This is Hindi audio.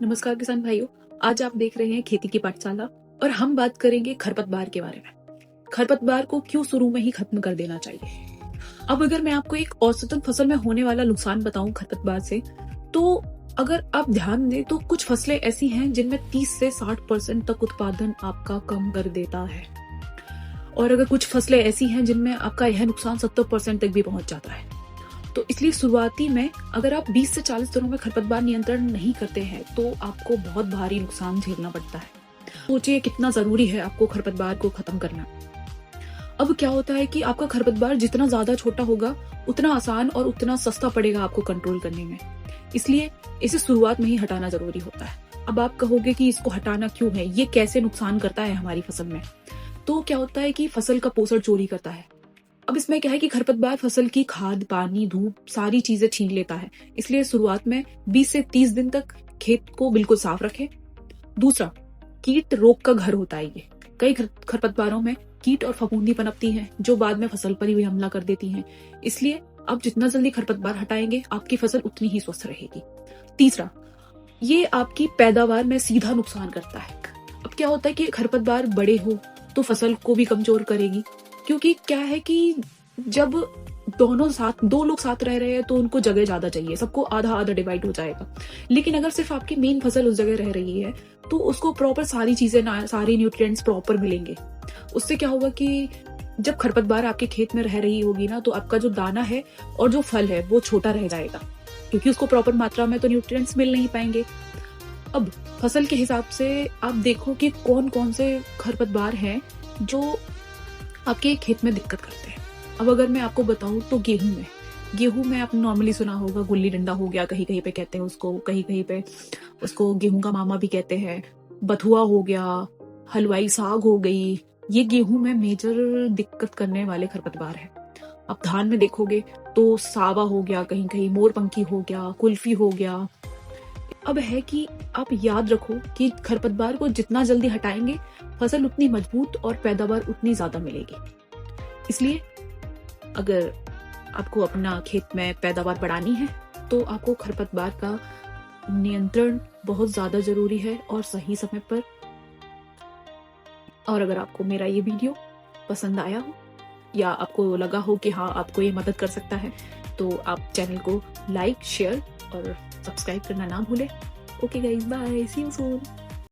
नमस्कार किसान भाइयों। आज आप देख रहे हैं खेती की पाठशाला और हम बात करेंगे खरपतवार के बारे में। खरपतवार को क्यों शुरू में ही खत्म कर देना चाहिए। अब अगर मैं आपको एक औसतन फसल में होने वाला नुकसान बताऊं खरपतवार से, तो अगर आप ध्यान दें तो कुछ फसलें ऐसी हैं जिनमें 30 से 60% तक उत्पादन आपका कम कर देता है, और अगर कुछ फसलें ऐसी हैं जिनमें आपका यह नुकसान 70% तक भी पहुंच जाता है। तो इसलिए शुरुआती में अगर आप 20 से 40 दिनों में खरपतवार नियंत्रण नहीं करते हैं तो आपको बहुत भारी नुकसान झेलना पड़ता है। सोचिए कितना जरूरी है आपको खरपतवार को खत्म करना। अब क्या होता है कि आपका खरपतवार जितना ज्यादा छोटा होगा उतना आसान और उतना सस्ता पड़ेगा आपको कंट्रोल करने में, इसलिए इसे शुरुआत में ही हटाना जरूरी होता है। अब आप कहोगे कि इसको हटाना क्यों है, ये कैसे नुकसान करता है हमारी फसल में। तो क्या होता है कि फसल का पोषण चोरी करता है। अब इसमें क्या है कि खरपतवार फसल की खाद, पानी, धूप सारी चीजें छीन लेता है, इसलिए शुरुआत में 20 से 30 दिन तक खेत को बिल्कुल साफ रखें। दूसरा, कीट रोग का घर होता है ये। कई खरपतवारों में कीट और फफूंदी पनपती हैं जो बाद में फसल पर भी हमला कर देती हैं, इसलिए आप जितना जल्दी खरपतवार हटाएंगे आपकी फसल उतनी ही स्वस्थ रहेगी। तीसरा, ये आपकी पैदावार में सीधा नुकसान करता है। अब क्या होता है कि खरपतवार बड़े हो तो फसल को भी कमजोर करेगी, क्योंकि क्या है कि जब दो लोग साथ रह रहे हैं तो उनको जगह ज्यादा चाहिए, सबको आधा आधा डिवाइड हो जाएगा। लेकिन अगर सिर्फ आपकी मेन फसल उस जगह रह रही है तो उसको प्रॉपर सारी चीजें, सारी न्यूट्रिएंट्स प्रॉपर मिलेंगे। उससे क्या होगा कि जब खरपतवार आपके खेत में रह रही होगी ना, तो आपका जो दाना है और जो फल है वो छोटा रह जाएगा, क्योंकि उसको प्रॉपर मात्रा में तो न्यूट्रिएंट्स मिल नहीं पाएंगे। अब फसल के हिसाब से आप देखो कि कौन कौन से खरपतवार हैं जो आपके खेत में दिक्कत करते हैं। अब अगर मैं आपको बताऊं तो गेहूं में आपने नॉर्मली सुना होगा गुल्ली डंडा हो गया, कहीं कहीं पे कहते हैं उसको, कहीं कहीं पे उसको गेहूं का मामा भी कहते हैं। बथुआ हो गया, हलवाई साग हो गई, ये गेहूं में मेजर दिक्कत करने वाले खरपतवार है। अब धान में देखोगे तो सावा हो गया, कहीं कहीं मोरपंखी हो गया, कुल्फी हो गया। अब है कि आप याद रखो कि खरपतवार को जितना जल्दी हटाएंगे फसल उतनी मजबूत और पैदावार उतनी ज्यादा मिलेगी। इसलिए अगर आपको अपना खेत में पैदावार बढ़ानी है तो आपको खरपतवार का नियंत्रण बहुत ज्यादा जरूरी है और सही समय पर। और अगर आपको मेरा ये वीडियो पसंद आया हो या आपको लगा हो कि हाँ आपको ये मदद कर सकता है, तो आप चैनल को लाइक, शेयर और सब्सक्राइब करना ना भूलें। Okay guys, bye, see you soon.